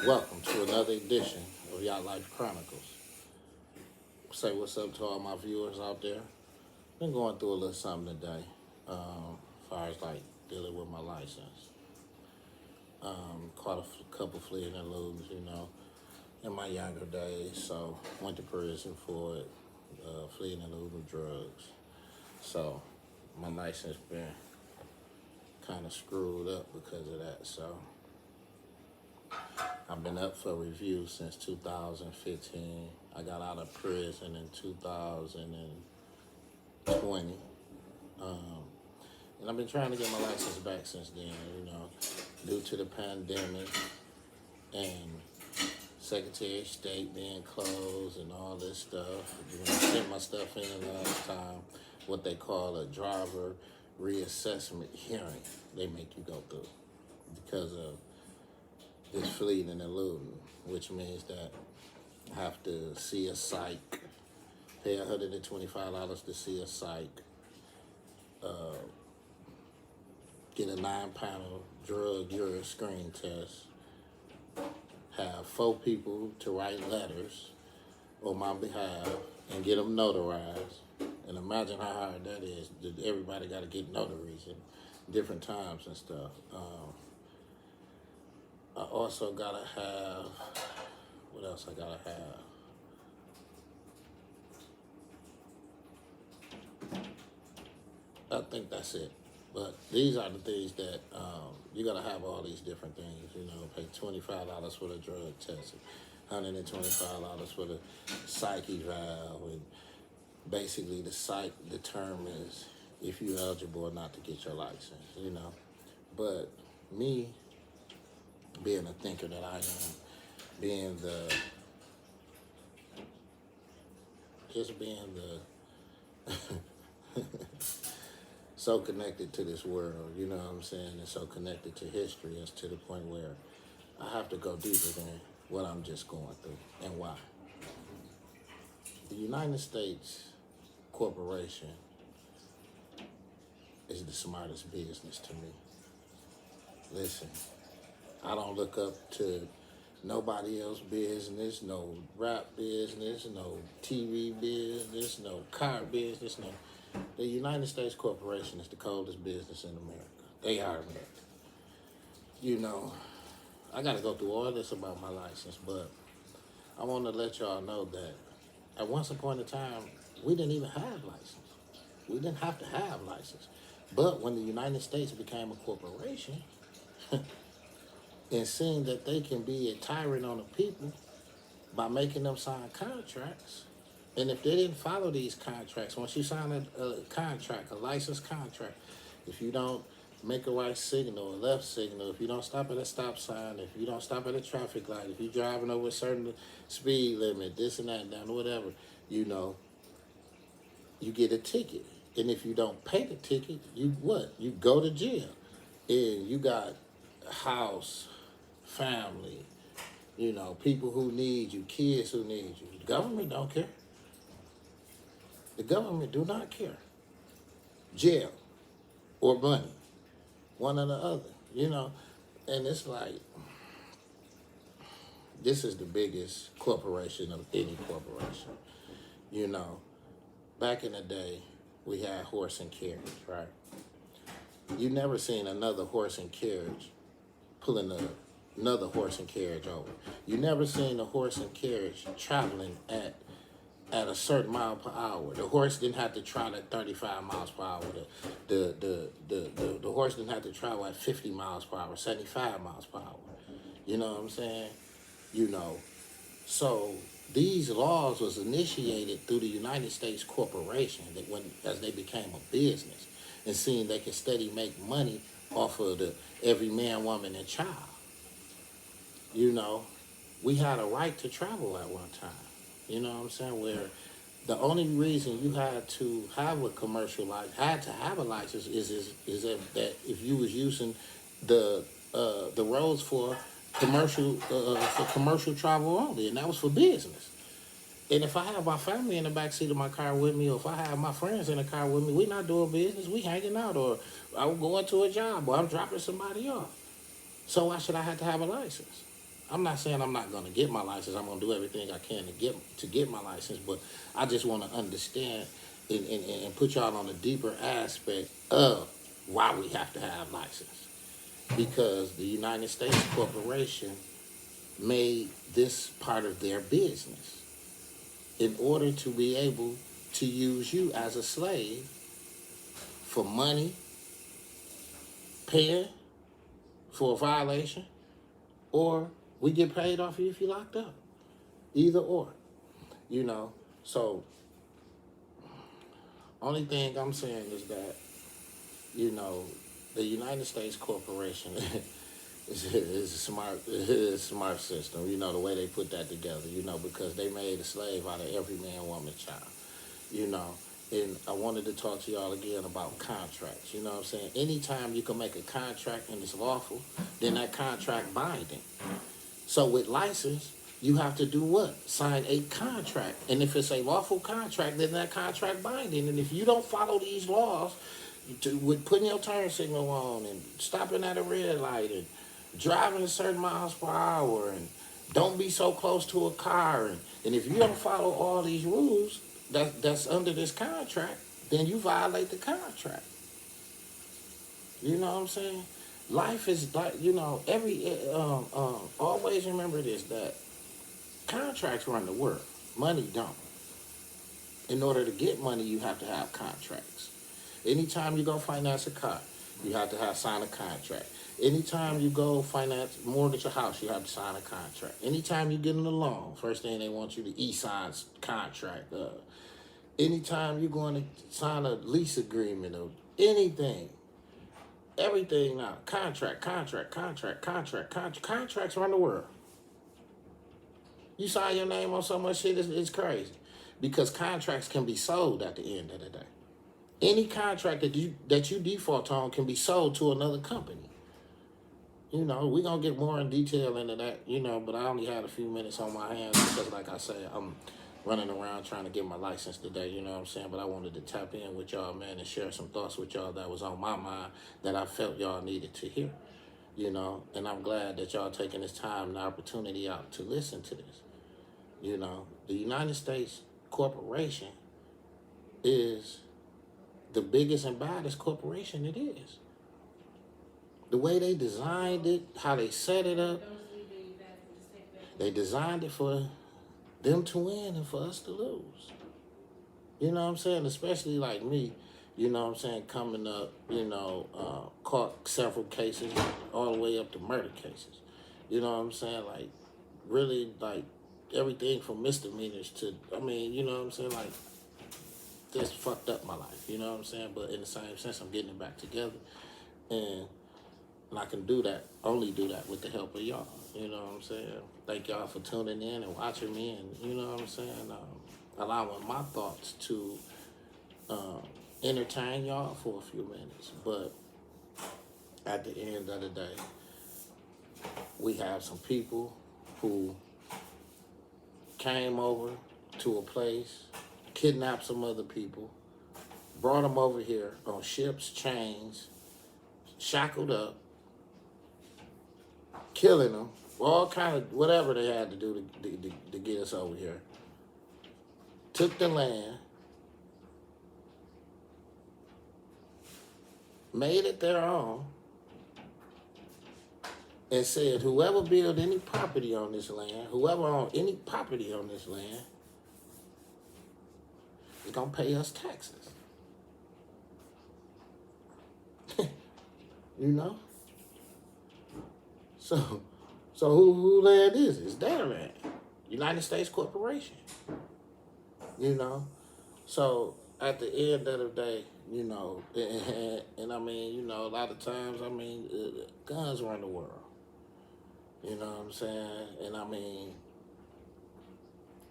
Welcome to another edition of YatlifeChronicles. Say what's up to all my viewers out there. Been going through a little something today, as far as like dealing with my license. Caught a couple fleeing and looting, in my younger days. So went to prison for it, fleeing and looting drugs. So my license been kind of screwed up because of that. So I've been up for review since 2015. I got out of prison in 2020. And I've been trying to get my license back since then, due to the pandemic and Secretary of State being closed and all this stuff. I sent my stuff in last time, what they call a driver reassessment hearing they make you go through because of this fleeing and eluding, which means that I have to see a psych, pay $125 to see a psych, get a 9-panel drug urine screen test, have 4 people to write letters on my behalf and get them notarized. And imagine how hard that is. Everybody got to get notaries at different times and stuff. I also gotta have, what else I gotta have? I think that's it. But these are the things that you gotta have all these different things, pay $25 for the drug test, $125 for the psych eval, and basically the psych determines if you're eligible or not to get your license, But me, being a thinker that I am, being the so connected to this world, you know what I'm saying, and so connected to history, as to the point where I have to go deeper than what I'm just going through. And why? The United States corporation is the smartest business to me. Listen, I don't look up to nobody else's business, no rap business, no TV business, no car business, no. The United States corporation is the coldest business in America. They are America. I got to go through all this about my license, but I want to let y'all know that at once upon a time, we didn't even have license. We didn't have to have license. But when the United States became a corporation, and seeing that they can be a tyrant on the people by making them sign contracts. And if they didn't follow these contracts, once you sign a contract, a licensed contract, if you don't make a right signal, a left signal, if you don't stop at a stop sign, if you don't stop at a traffic light, if you're driving over a certain speed limit, this and that, and that, whatever, you get a ticket. And if you don't pay the ticket, you go to jail. And you got a house, family, people who need you, kids who need you. The government don't care. The government do not care. Jail or money, one or the other, And it's like, this is the biggest corporation of any corporation. Back in the day, we had horse and carriage, right? You never seen another horse and carriage pulling another horse and carriage over. You never seen a horse and carriage traveling at a certain mile per hour. The horse didn't have to travel at 35 miles per hour. The horse didn't have to travel at 50 miles per hour, 75 miles per hour. You know what I'm saying? So these laws was initiated through the United States corporation as they became a business, and seeing they can steady make money off of the every man, woman, and child. We had a right to travel at one time. You know what I'm saying? Where the only reason you had to have a commercial license, had to have a license, is that if you was using the roads for commercial travel only, and that was for business. And if I have my family in the backseat of my car with me, or if I have my friends in the car with me, we're not doing business, we hanging out, or I'm going to a job, or I'm dropping somebody off. So why should I have to have a license? I'm not saying I'm not going to get my license. I'm going to do everything I can to get my license, but I just want to understand and put y'all on a deeper aspect of why we have to have license. Because the United States Corporation made this part of their business in order to be able to use you as a slave for money, paying for a violation, or we get paid off you if you're locked up. Either or, you know. So, only thing I'm saying is that, you know, the United States Corporation is a smart system, you know, the way they put that together, you know, because they made a slave out of every man, woman, child, you know. And I wanted to talk to y'all again about contracts, you know what I'm saying? Anytime you can make a contract and it's lawful, then that contract binding. So with license, you have to do what? Sign a contract. And if it's a lawful contract, then that contract binding. And if you don't follow these laws, with putting your turn signal on and stopping at a red light and driving a certain miles per hour and don't be so close to a car, and if you don't follow all these rules that's under this contract, then you violate the contract. You know what I'm saying? Life is like, you know, always remember this, that contracts run the world. Money don't. In order to get money, you have to have contracts. Anytime you go finance a car, you have to sign a contract. Anytime you go mortgage a house, you have to sign a contract. Anytime you get in a loan, first thing they want you to sign contract. Anytime you're going to sign a lease agreement or anything, everything now, contracts run the world. You sign your name on so much shit, it's crazy. Because contracts can be sold at the end of the day. Any contract that you default on can be sold to another company. You know, we're going to get more in detail into that, you know, but I only had a few minutes on my hands because, like I said, I'm running around trying to get my license today, you know what I'm saying? But I wanted to tap in with y'all, man, and share some thoughts with y'all that was on my mind that I felt y'all needed to hear, you know? And I'm glad that y'all taking this time and opportunity out to listen to this. You know, the United States Corporation is the biggest and baddest corporation it is. The way they designed it, how they set it up, they designed it for them to win and for us to lose. You know what I'm saying? Especially like me, you know what I'm saying, coming up, you know, caught several cases all the way up to murder cases. You know what I'm saying? Like, really, like, everything from misdemeanors to, I mean, you know what I'm saying? Like, just fucked up my life, you know what I'm saying? But in the same sense, I'm getting it back together. And I can only do that with the help of y'all, you know what I'm saying? Thank y'all for tuning in and watching me, and you know what I'm saying? Allowing my thoughts to entertain y'all for a few minutes. But at the end of the day, we have some people who came over to a place, kidnapped some other people, brought them over here on ships, chains, shackled up, killing them, all kind of whatever they had to do to get us over here. Took the land, made it their own, and said whoever build any property on this land, whoever own any property on this land, is gonna pay us taxes. You know? So who land is it? It's their land. United States Corporation. You know? So at the end of the day, you know, and I mean, you know, a lot of times, I mean, guns run the world. You know what I'm saying? And I mean,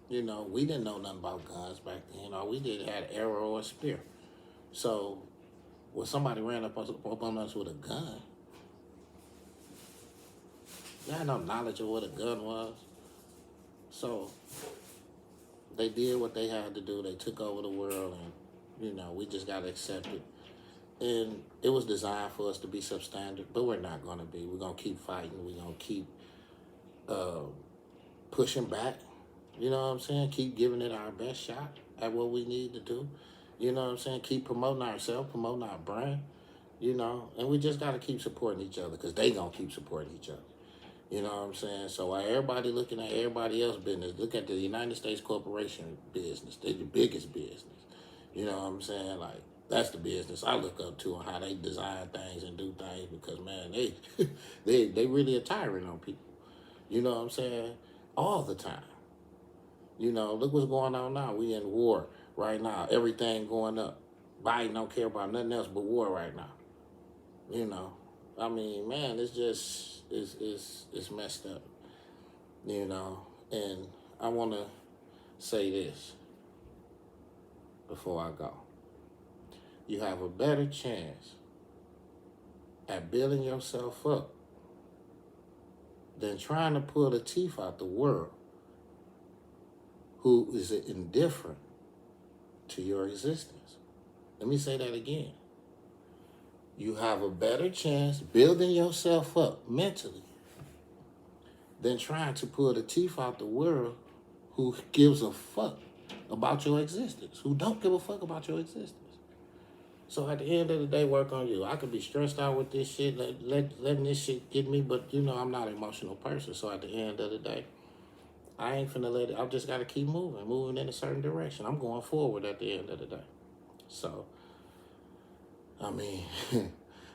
you know, we didn't know nothing about guns back then. You know, we did had an arrow or a spear. So when somebody ran up on us with a gun, they had no knowledge of what a gun was. So they did what they had to do. They took over the world, and, you know, we just got to accept it. And it was designed for us to be substandard, but we're not going to be. We're going to keep fighting. We're going to keep pushing back. You know what I'm saying? Keep giving it our best shot at what we need to do. You know what I'm saying? Keep promoting ourselves, promoting our brand. You know, and we just got to keep supporting each other because they going to keep supporting each other. You know what I'm saying? So while everybody looking at everybody else's business, look at the United States corporation business. They're the biggest business. You know what I'm saying? Like, that's the business I look up to on how they design things and do things because, man, they they really are tiring on people. You know what I'm saying? All the time. You know, look what's going on now. We in war right now. Everything going up. Biden don't care about nothing else but war right now. You know, I mean, man, it's just, it's messed up, you know, and I want to say this before I go. You have a better chance at building yourself up than trying to pull the teeth out the world who is indifferent to your existence. Let me say that again. You have a better chance building yourself up mentally than trying to pull the teeth out the world who gives a fuck about your existence, who don't give a fuck about your existence. So at the end of the day, work on you. I could be stressed out with this shit, letting this shit get me, but you know I'm not an emotional person. So at the end of the day, I ain't finna let it, I've just got to keep moving in a certain direction. I'm going forward at the end of the day. So, I mean,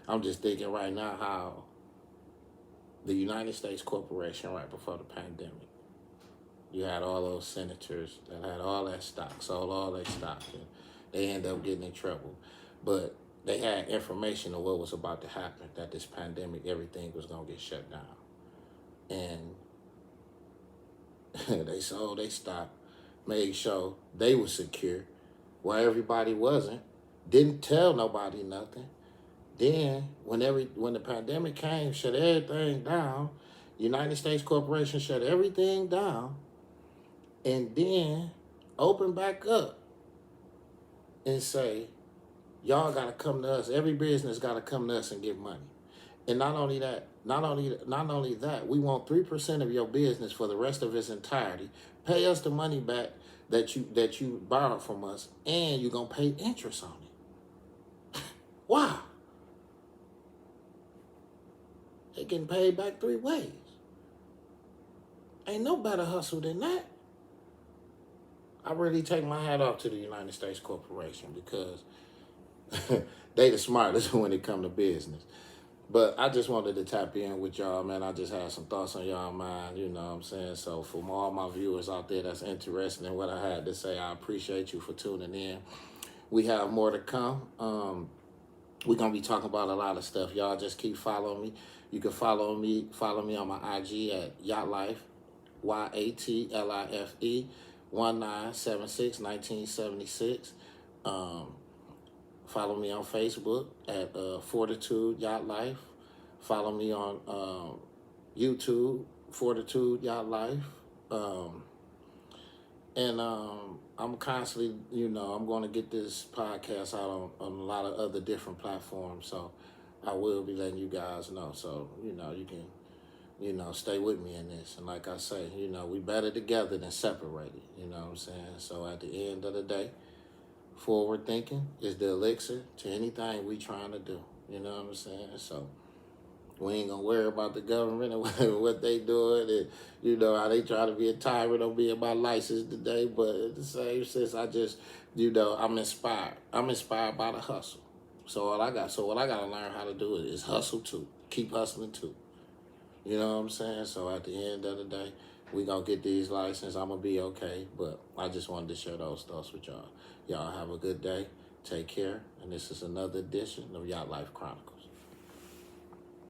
I'm just thinking right now how the United States corporation right before the pandemic, you had all those senators that had all that stock, sold all that stock, and they ended up getting in trouble. But they had information of what was about to happen, that this pandemic, everything was going to get shut down. And they sold their stock, made sure they were secure, while everybody wasn't, didn't tell nobody nothing. Then, when the pandemic came, shut everything down, United States Corporation shut everything down, and then open back up and say, y'all got to come to us. Every business got to come to us and get money. And not only that, we want 3% of your business for the rest of its entirety. Pay us the money back that you borrowed from us, and you're going to pay interest on it. Wow. They getting paid back 3 ways. Ain't no better hustle than that. I really take my hat off to the United States Corporation because they the smartest when it come to business. But I just wanted to tap in with y'all, man. I just had some thoughts on y'all mind, you know what I'm saying? So for all my viewers out there that's interested in what I had to say, I appreciate you for tuning in. We have more to come. We're going to be talking about a lot of stuff. Y'all just keep following me. You can follow me on my IG at YatlifeChronicles, YatlifeChronicles 1976 1976. Follow me on Facebook at Fortitude Yacht Life. Follow me on YouTube, Fortitude Yacht Life. And I'm constantly, you know, I'm going to get this podcast out on a lot of other different platforms. So I will be letting you guys know. So, you know, you can, you know, stay with me in this. And like I say, you know, we better together than separated. You know what I'm saying? So at the end of the day, forward thinking is the elixir to anything we trying to do. You know what I'm saying? So we ain't gonna worry about the government and what they doing, and you know how they try to be a tyrant on being my license today. But at the same sense, I just, you know, I'm inspired. I'm inspired by the hustle. So what I gotta learn how to do is hustle too. Keep hustling too. You know what I'm saying? So at the end of the day, we gonna get these licenses. I'm gonna be okay. But I just wanted to share those thoughts with y'all. Y'all have a good day. Take care. And this is another edition of Yacht Life Chronicles.